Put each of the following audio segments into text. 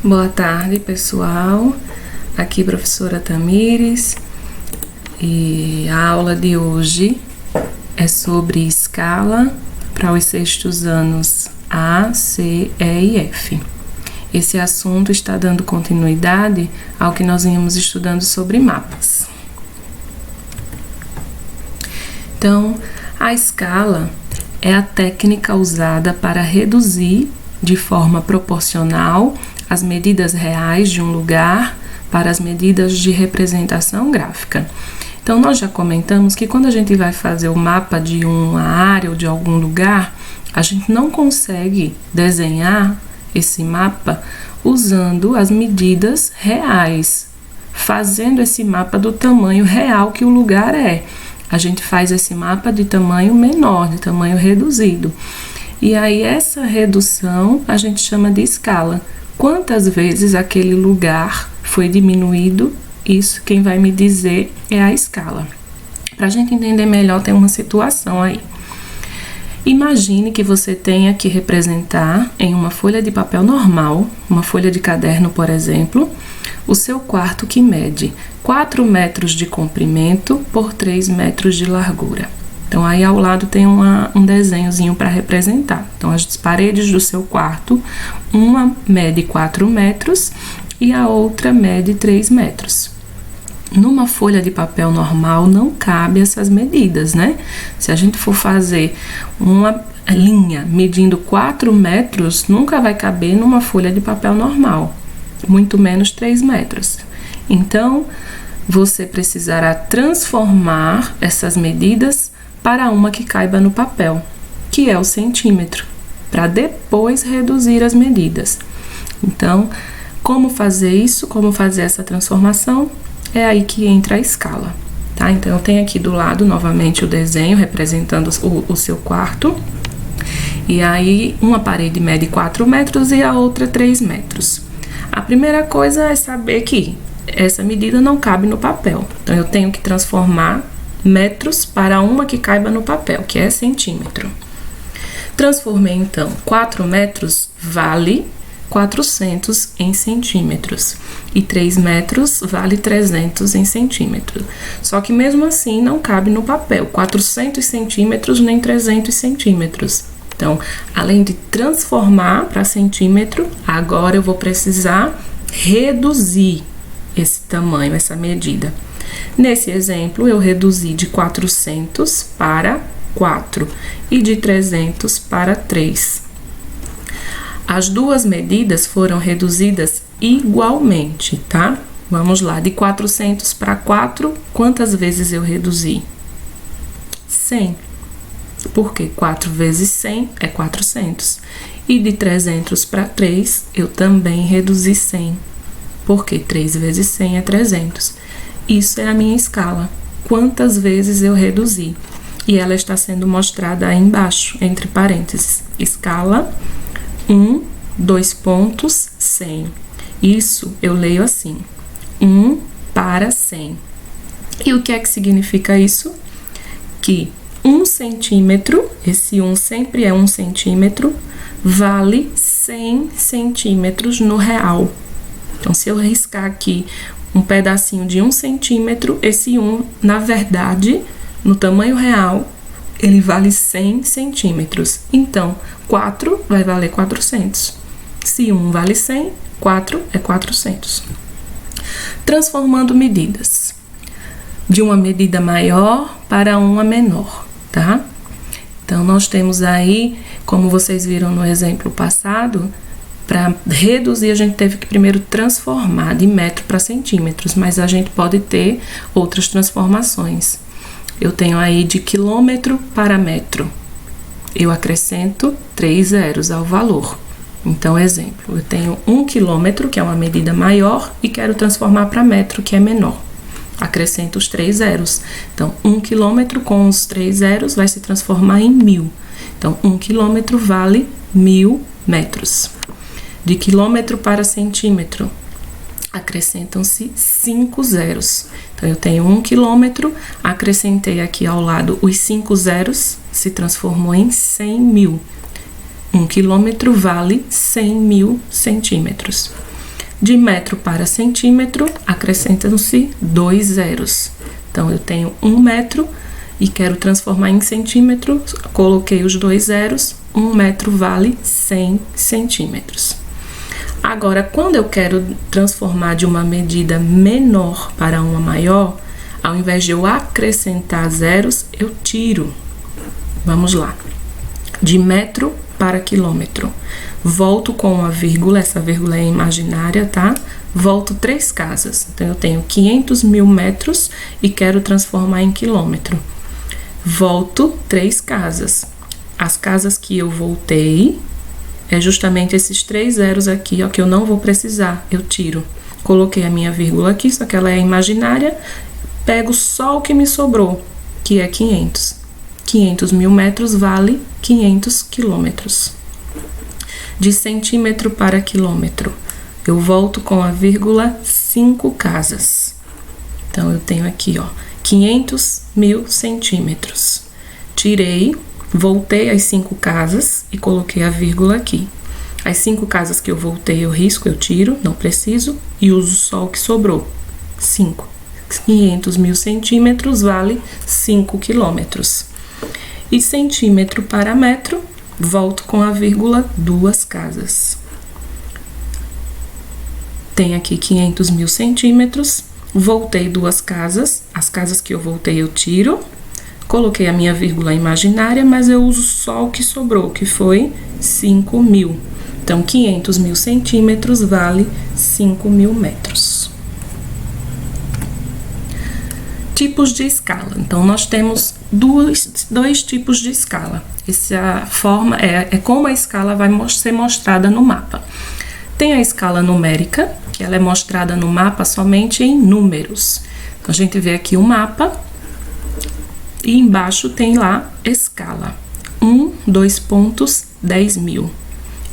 Boa tarde, pessoal. Aqui professora Tamires e a aula de hoje é sobre escala para os sextos anos A, C, E e F. Esse assunto está dando continuidade ao que nós vínhamos estudando sobre mapas. Então, a escala é a técnica usada para reduzir de forma proporcional as medidas reais de um lugar para as medidas de representação gráfica. Então, nós já comentamos que quando a gente vai fazer o mapa de uma área ou de algum lugar, a gente não consegue desenhar esse mapa usando as medidas reais, fazendo esse mapa do tamanho real que o lugar é. A gente faz esse mapa de tamanho menor, de tamanho reduzido. E aí, essa redução a gente chama de escala. Quantas vezes aquele lugar foi diminuído, isso quem vai me dizer é a escala. Para a gente entender melhor, tem uma situação aí. Imagine que você tenha que representar em uma folha de papel normal, uma folha de caderno, por exemplo, o seu quarto que mede 4 metros de comprimento por 3 metros de largura. Então, aí ao lado tem um desenhozinho para representar. Então, as paredes do seu quarto, uma mede 4 metros e a outra mede 3 metros. Numa folha de papel normal, não cabe essas medidas, né? Se a gente for fazer uma linha medindo 4 metros, nunca vai caber numa folha de papel normal, muito menos 3 metros. Então, você precisará transformar essas medidas para uma que caiba no papel, que é o centímetro, para depois reduzir as medidas. Então, como fazer isso? Como fazer essa transformação? É aí que entra a escala, tá? Então, eu tenho aqui do lado, novamente, o desenho representando o seu quarto. E aí, uma parede mede 4 metros e a outra 3 metros. A primeira coisa é saber que essa medida não cabe no papel. Então, eu tenho que transformar metros para uma que caiba no papel, que é centímetro. Transformei, então, 4 metros vale 400 em centímetros e 3 metros vale 300 em centímetros. Só que mesmo assim não cabe no papel 400 centímetros nem 300 centímetros. Então, além de transformar para centímetro, agora eu vou precisar reduzir esse tamanho, essa medida. Nesse exemplo, eu reduzi de 400 para 4 e de 300 para 3. As duas medidas foram reduzidas igualmente, tá? Vamos lá, de 400 para 4, quantas vezes eu reduzi? 100. Porque 4 vezes 100 é 400. E de 300 para 3, eu também reduzi 100. Porque 3 vezes 100 é 300. Isso é a minha escala. Quantas vezes eu reduzi? E ela está sendo mostrada aí embaixo, entre parênteses. Escala 1, 2 pontos, 100. Isso eu leio assim. 1 para 100. E o que é que significa isso? Que 1 centímetro, esse 1 sempre é 1 centímetro, vale 100 centímetros no real. Então, se eu riscar aqui um pedacinho de 1 centímetro, esse 1, na verdade, no tamanho real, ele vale 100 centímetros. Então, 4 vai valer 400. Se 1 vale 100, 4 é 400. Transformando medidas. De uma medida maior para uma menor, tá? Então, nós temos aí, como vocês viram no exemplo passado, para reduzir, a gente teve que primeiro transformar de metro para centímetros, mas a gente pode ter outras transformações. Eu tenho aí de quilômetro para metro. Eu acrescento 3 zeros ao valor. Então, exemplo, eu tenho 1 quilômetro, que é uma medida maior, e quero transformar para metro, que é menor. Acrescento os 3 zeros. Então, 1 quilômetro com os 3 zeros vai se transformar em 1000. Então, 1 quilômetro vale 1000 metros. De quilômetro para centímetro, acrescentam-se 5 zeros. Então, eu tenho 1 quilômetro, acrescentei aqui ao lado os 5 zeros, se transformou em 100.000. 1 quilômetro vale 100.000 centímetros. De metro para centímetro, acrescentam-se 2 zeros. Então, eu tenho 1 metro e quero transformar em centímetro, coloquei os 2 zeros, 1 metro vale 100 centímetros. Agora, quando eu quero transformar de uma medida menor para uma maior, ao invés de eu acrescentar zeros, eu tiro. Vamos lá. De metro para quilômetro. Volto com uma vírgula, essa vírgula é imaginária, tá? Volto 3 casas. Então, eu tenho 500 mil metros e quero transformar em quilômetro. Volto 3 casas. As casas que eu voltei é justamente esses 3 zeros aqui, ó, que eu não vou precisar. Eu tiro. Coloquei a minha vírgula aqui, só que ela é imaginária. Pego só o que me sobrou, que é 500. 500 mil metros vale 500 quilômetros. De centímetro para quilômetro, eu volto com a vírgula 5 casas. Então, eu tenho aqui, ó, 500 mil centímetros. Tirei, voltei às 5 casas e coloquei a vírgula aqui. As 5 casas que eu voltei, eu risco, eu tiro, não preciso, e uso só o que sobrou, 5. 500 mil centímetros vale 5 quilômetros. E centímetro para metro, volto com a vírgula 2 casas. Tem aqui 500 mil centímetros, voltei 2 casas, as casas que eu voltei eu tiro, coloquei a minha vírgula imaginária, mas eu uso só o que sobrou, que foi 5 mil. Então, 500 mil centímetros vale 5 mil metros. Tipos de escala. Então, nós temos dois tipos de escala. Essa forma é como a escala vai ser mostrada no mapa. Tem a escala numérica, que ela é mostrada no mapa somente em números. Então, a gente vê aqui o mapa e embaixo tem lá escala. 1, 2 pontos, 10 mil.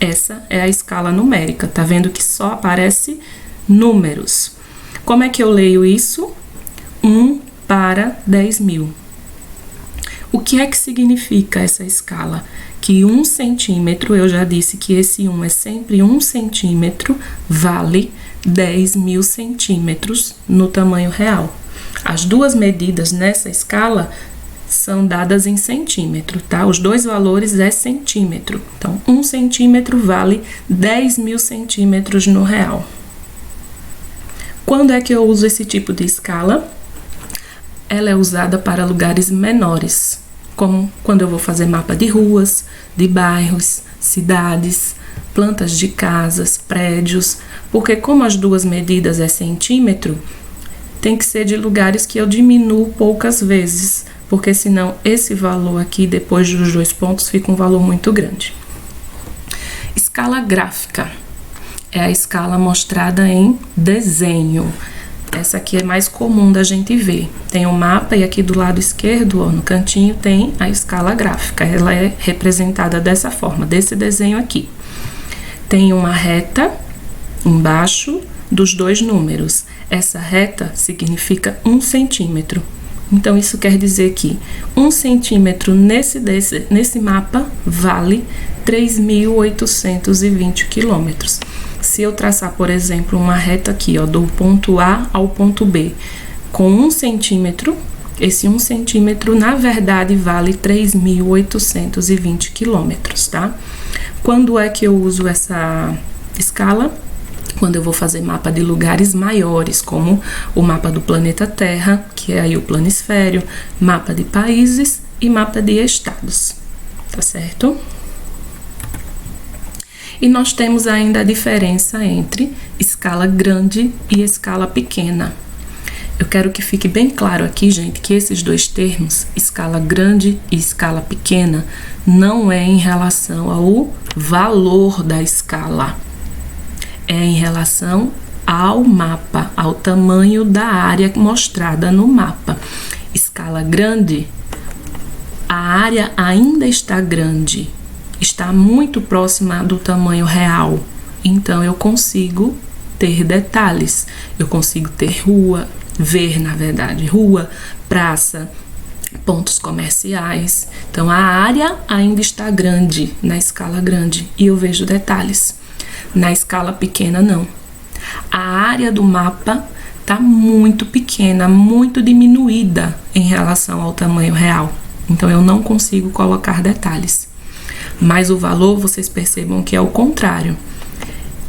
Essa é a escala numérica. Tá vendo que só aparece números. Como é que eu leio isso? 1 para 10 mil. O que é que significa essa escala? Que 1 centímetro, eu já disse que esse 1 é sempre 1 centímetro, vale 10 mil centímetros no tamanho real. As duas medidas nessa escala são dadas em centímetro, tá? Os dois valores é centímetro. Então, 1 centímetro vale 10 mil centímetros no real. Quando é que eu uso esse tipo de escala? Ela é usada para lugares menores, como quando eu vou fazer mapa de ruas, de bairros, cidades, plantas de casas, prédios, porque como as duas medidas é centímetro, tem que ser de lugares que eu diminuo poucas vezes, porque senão esse valor aqui, depois dos 2 pontos, fica um valor muito grande. Escala gráfica é a escala mostrada em desenho. Essa aqui é mais comum da gente ver. Tem o mapa e aqui do lado esquerdo, ó, no cantinho, tem a escala gráfica. Ela é representada dessa forma, desse desenho aqui. Tem uma reta embaixo dos 2 números. Essa reta significa 1 centímetro. Então, isso quer dizer que 1 centímetro nesse mapa vale 3.820 quilômetros. Se eu traçar, por exemplo, uma reta aqui, ó, do ponto A ao ponto B, com 1 centímetro, esse 1 centímetro, na verdade, vale 3.820 quilômetros, tá? Quando é que eu uso essa escala? Quando eu vou fazer mapa de lugares maiores, como o mapa do planeta Terra, que é aí o planisfério, mapa de países e mapa de estados, tá certo? E nós temos ainda a diferença entre escala grande e escala pequena. Eu quero que fique bem claro aqui, gente, que esses dois termos, escala grande e escala pequena, não é em relação ao valor da escala. É em relação ao mapa, ao tamanho da área mostrada no mapa. Escala grande, a área ainda está grande, está muito próxima do tamanho real. Então, eu consigo ter detalhes. Eu consigo ter ver, na verdade, rua, praça, pontos comerciais. Então, a área ainda está grande, na escala grande, e eu vejo detalhes. Na escala pequena, não. A área do mapa está muito pequena, muito diminuída em relação ao tamanho real. Então, eu não consigo colocar detalhes. Mas o valor, vocês percebam que é o contrário.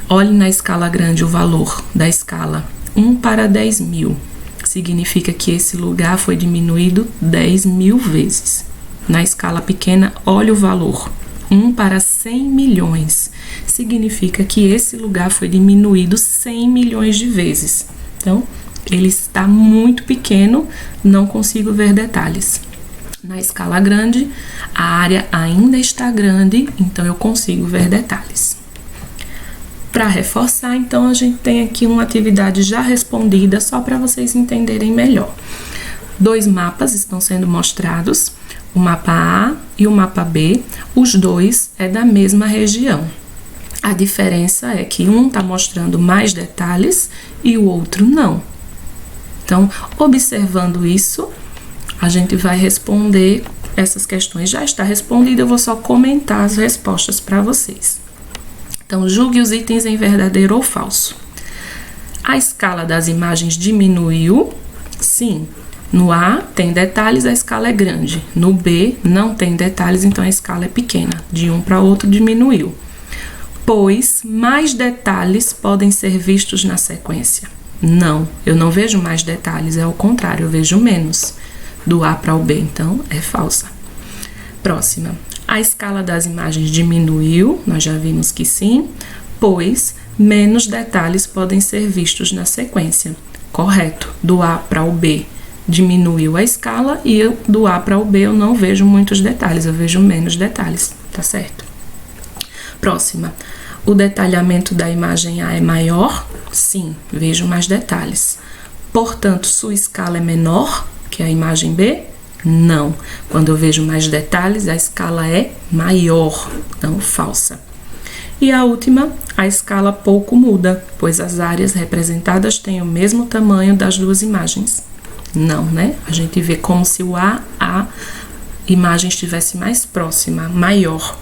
Olhe na escala grande o valor da escala 1 para 10 mil. Significa que esse lugar foi diminuído 10 mil vezes. Na escala pequena, olhe o valor 1 para 100 milhões. Significa que esse lugar foi diminuído 100 milhões de vezes. Então, ele está muito pequeno, não consigo ver detalhes. Na escala grande, a área ainda está grande, então eu consigo ver detalhes. Para reforçar, então, a gente tem aqui uma atividade já respondida, só para vocês entenderem melhor. 2 mapas estão sendo mostrados, o mapa A e o mapa B, os dois é da mesma região. A diferença é que um está mostrando mais detalhes e o outro não. Então, observando isso, a gente vai responder essas questões. Já está respondida, eu vou só comentar as respostas para vocês. Então, julgue os itens em verdadeiro ou falso. A escala das imagens diminuiu? Sim. No A tem detalhes, a escala é grande. No B não tem detalhes, então a escala é pequena. De um para outro diminuiu. Pois mais detalhes podem ser vistos na sequência. Não, eu não vejo mais detalhes, é o contrário, eu vejo menos. Do A para o B, então é falsa. Próxima. A escala das imagens diminuiu, nós já vimos que sim, pois menos detalhes podem ser vistos na sequência. Correto. Do A para o B diminuiu a escala e do A para o B eu não vejo muitos detalhes, eu vejo menos detalhes, tá certo? Próxima. O detalhamento da imagem A é maior? Sim, vejo mais detalhes. Portanto, sua escala é menor que a imagem B? Não. Quando eu vejo mais detalhes, a escala é maior, não falsa. E a última, a escala pouco muda, pois as áreas representadas têm o mesmo tamanho das duas imagens. Não, né? A gente vê como se a imagem estivesse mais próxima, maior.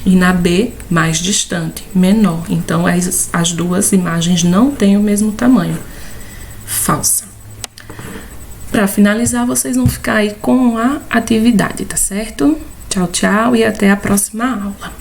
E na B, mais distante, menor. Então, as duas imagens não têm o mesmo tamanho. Falsa. Para finalizar, vocês vão ficar aí com a atividade, tá certo? Tchau, tchau e até a próxima aula.